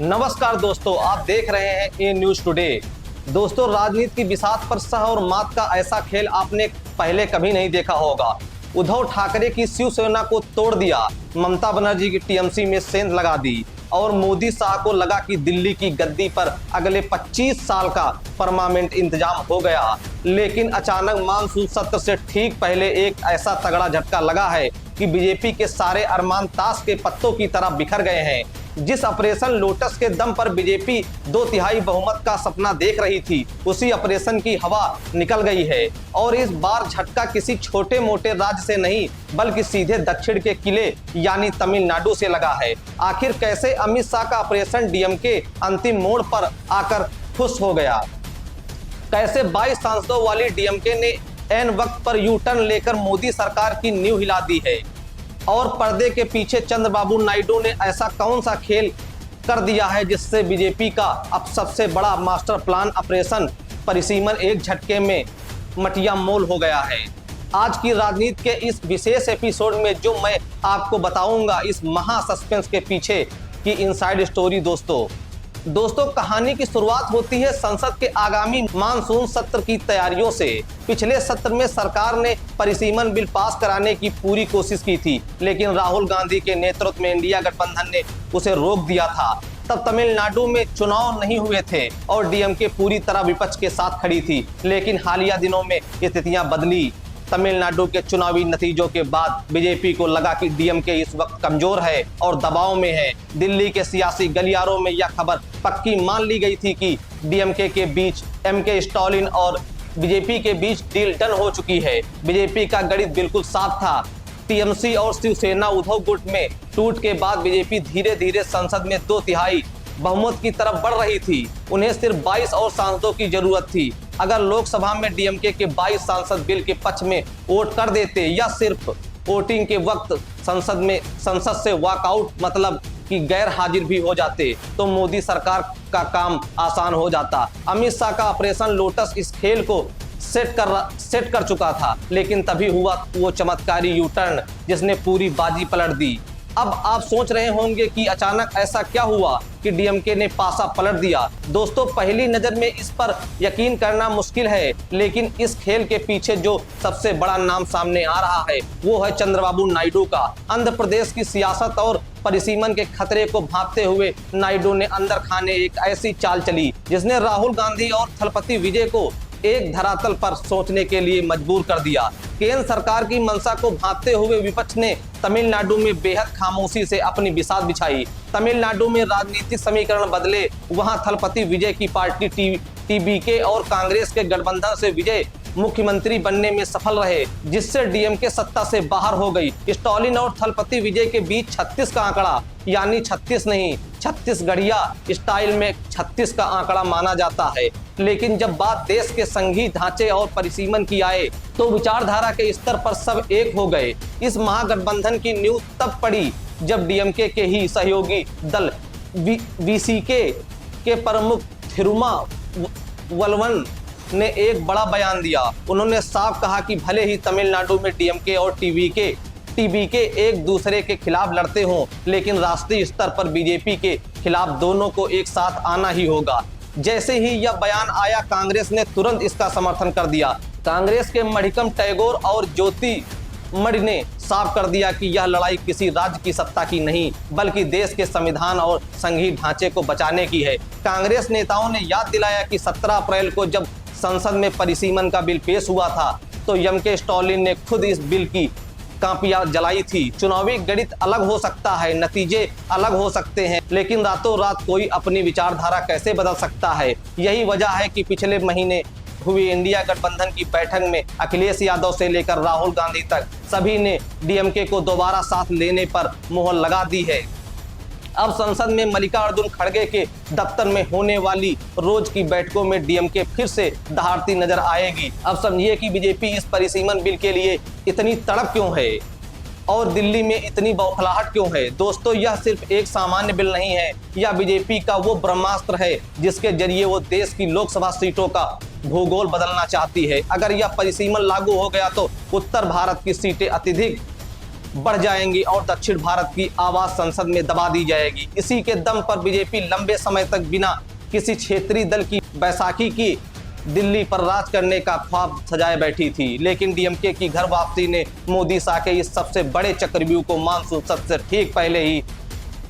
नमस्कार दोस्तों, आप देख रहे हैं ए न्यूज टुडे। दोस्तों, राजनीति की बिसात पर सह और मात का ऐसा खेल आपने पहले कभी नहीं देखा होगा। उद्धव ठाकरे की शिवसेना को तोड़ दिया, ममता बनर्जी की टीएमसी में सेंध लगा दी और मोदी शाह को लगा कि दिल्ली की गद्दी पर अगले 25 साल का परमानेंट इंतजाम हो गया। लेकिन अचानक मानसून सत्र से ठीक पहले एक ऐसा तगड़ा झटका लगा है कि बीजेपी के सारे अरमान ताश के पत्तों की तरह बिखर गए हैं। जिस ऑपरेशन लोटस के दम पर बीजेपी 2/3 बहुमत का सपना देख रही थी, उसी ऑपरेशन की हवा निकल गई है और इस बार झटका किसी छोटे मोटे राज्य से नहीं बल्कि सीधे दक्षिण के किले यानी तमिलनाडु से लगा है। आखिर कैसे अमित शाह का ऑपरेशन डीएमके अंतिम मोड़ पर आकर खुश हो गया? कैसे 22 सांसदों वाली डीएमके ने एन वक्त पर यू टर्न लेकर मोदी सरकार की नींव हिला दी है? और पर्दे के पीछे चंद्रबाबू नायडू ने ऐसा कौन सा खेल कर दिया है जिससे बीजेपी का अब सबसे बड़ा मास्टर प्लान ऑपरेशन परिसीमन एक झटके में मटिया मोल हो गया है? आज की राजनीति के इस विशेष एपिसोड में जो मैं आपको बताऊंगा, इस महा सस्पेंस के पीछे की इनसाइड स्टोरी। दोस्तों, कहानी की शुरुआत होती है संसद के आगामी मानसून सत्र की तैयारियों से। पिछले सत्र में सरकार ने परिसीमन बिल पास कराने की पूरी कोशिश की थी, लेकिन राहुल गांधी के नेतृत्व में इंडिया गठबंधन ने उसे रोक दिया था। तब तमिलनाडु में चुनाव नहीं हुए थे और डीएमके पूरी तरह विपक्ष के साथ खड़ी थी। लेकिन हालिया दिनों में स्थितियां बदली। तमिलनाडु के चुनावी नतीजों के बाद बीजेपी को लगा कि डीएमके इस वक्त कमजोर है और दबाव में है। दिल्ली के सियासी गलियारों में यह खबर पक्की मान ली गई थी कि डीएमके के बीच एमके स्टालिन और बीजेपी के बीच डील डन हो चुकी है। बीजेपी का गणित बिल्कुल साफ था। टीएमसी और शिवसेना उद्धव गुट में टूट के बाद बीजेपी धीरे धीरे संसद में 2/3 बहुमत की तरफ बढ़ रही थी। उन्हें सिर्फ 22 और सांसदों की जरूरत थी। अगर लोकसभा में डीएमके के 22 सांसद बिल के पक्ष में वोट कर देते या सिर्फ वोटिंग के वक्त संसद से वॉकआउट मतलब कि गैर हाजिर भी हो जाते, तो मोदी सरकार का काम आसान हो जाता। अमित शाह का ऑपरेशन लोटस इस खेल को सेट कर चुका था, लेकिन तभी हुआ वो चमत्कारी यू टर्न जिसने पूरी बाजी पलट दी। अब आप सोच रहे होंगे कि अचानक ऐसा क्या हुआ कि डीएमके ने पासा पलट दिया। दोस्तों, पहली नजर में इस पर यकीन करना मुश्किल है, लेकिन इस खेल के पीछे जो सबसे बड़ा नाम सामने आ रहा है वो है चंद्रबाबू नायडू का। आंध्र प्रदेश की सियासत और परिसीमन के खतरे को भांपते हुए नायडू ने अंदर खाने एक ऐसी चाल चली जिसने राहुल गांधी और थलपति विजय को एक धरातल पर सोचने के लिए मजबूर कर दिया। केंद्र सरकार की मंशा को भांपते हुए विपक्ष ने तमिलनाडु में बेहद खामोशी से अपनी बिसात बिछाई। तमिलनाडु में राजनीतिक समीकरण बदले। वहां थलपति विजय की पार्टी टीबीके और कांग्रेस के गठबंधन से विजय मुख्यमंत्री बनने में सफल रहे, जिससे डीएमके सत्ता से बाहर हो गई। स्टालिन और थलपति विजय के बीच 36 का आंकड़ा, यानी 36 नहीं, छत्तीसगढ़िया स्टाइल में 36 का आंकड़ा माना जाता है। लेकिन जब बात देश के संघीय ढांचे और परिसीमन की आए तो विचारधारा के स्तर पर सब एक हो गए। इस महागठबंधन की नींव तब पड़ी जब डीएमके के ही सहयोगी दल वीसीके के प्रमुख थिरुमावलवन ने एक बड़ा बयान दिया। उन्होंने साफ कहा कि भले ही तमिलनाडु में डीएमके और टीबीके एक दूसरे के खिलाफ लड़ते हों, लेकिन राष्ट्रीय स्तर पर बीजेपी के खिलाफ दोनों को एक साथ आना ही होगा। जैसे ही यह बयान आया, कांग्रेस ने तुरंत इसका समर्थन कर दिया। कांग्रेस के मणिकम टैगोर और ज्योति मणि ने साफ कर दिया कि यह लड़ाई किसी राज्य की सत्ता की नहीं बल्कि देश के संविधान और संघीय ढांचे को बचाने की है। कांग्रेस नेताओं ने याद दिलाया कि 17 अप्रैल को जब संसद में परिसीमन का बिल पेश हुआ था तो एमके स्टालिन ने खुद इस बिल की कापियां जलाई थी। चुनावी गणित अलग हो सकता है, नतीजे अलग हो सकते हैं, लेकिन रातों रात कोई अपनी विचारधारा कैसे बदल सकता है? यही वजह है कि पिछले महीने हुई इंडिया गठबंधन की बैठक में अखिलेश यादव से लेकर राहुल गांधी तक सभी ने डीएमके को दोबारा साथ लेने पर मुहर लगा दी है। अब संसद में मल्लिकार्जुन खड़गे के दफ्तर में होने वाली रोज की बैठकों में डीएमके फिर से दहाड़ती नजर आएगी। अब समझिए कि बीजेपी इस परिसीमन बिल के लिए इतनी तड़प क्यों है और दिल्ली में इतनी बौखलाहट क्यों है। दोस्तों, यह सिर्फ एक सामान्य बिल नहीं है, यह बीजेपी का वो ब्रह्मास्त्र है जिसके जरिए वो देश की लोकसभा सीटों का भूगोल बदलना चाहती है। अगर यह परिसीमन लागू हो गया तो उत्तर भारत की सीटें अत्यधिक बढ़ जाएंगी और दक्षिण भारत की आवाज संसद में दबा दी जाएगी। इसी के दम पर बीजेपी लंबे समय तक बिना किसी क्षेत्रीय दल की बैसाखी की दिल्ली पर राज करने का ख्वाब सजाए बैठी थी, लेकिन डीएमके की घर वापसी ने मोदी शाह के इस सबसे बड़े चक्रव्यूह को मानसून सत्र से ठीक पहले ही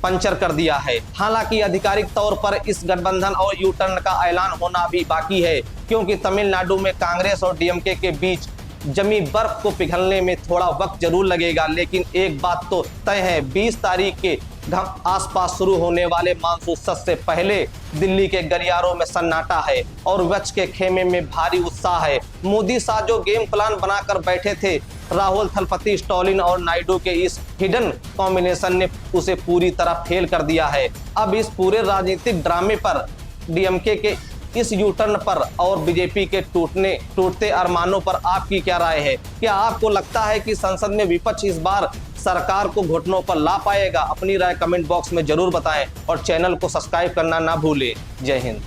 पंचर कर दिया है। हालांकि आधिकारिक तौर पर इस गठबंधन और यू टर्न का ऐलान होना भी बाकी है, क्योंकि तमिलनाडु में कांग्रेस और डीएमके के बीच जमी बर्फ को पिघलने में थोड़ा वक्त जरूर लगेगा। लेकिन एक बात तो तय है, 20 तारीख के आसपास शुरू होने वाले मानसून सत्र से पहले दिल्ली के गलियारों में सन्नाटा है और विपक्ष के खेमे में भारी उत्साह है। मोदी शाह जो गेम प्लान बनाकर बैठे थे, राहुल, थलपति, स्टॉलिन और नायडू के इस हिडन कॉम्बिनेशन ने उसे पूरी तरह फेल कर दिया है। अब इस पूरे राजनीतिक ड्रामे पर, डीएमके के इस यू टर्न पर और बीजेपी के टूटते अरमानों पर आपकी क्या राय है? क्या आपको लगता है कि संसद में विपक्ष इस बार सरकार को घुटनों पर ला पाएगा? अपनी राय कमेंट बॉक्स में जरूर बताएं और चैनल को सब्सक्राइब करना ना भूलें। जय हिंद।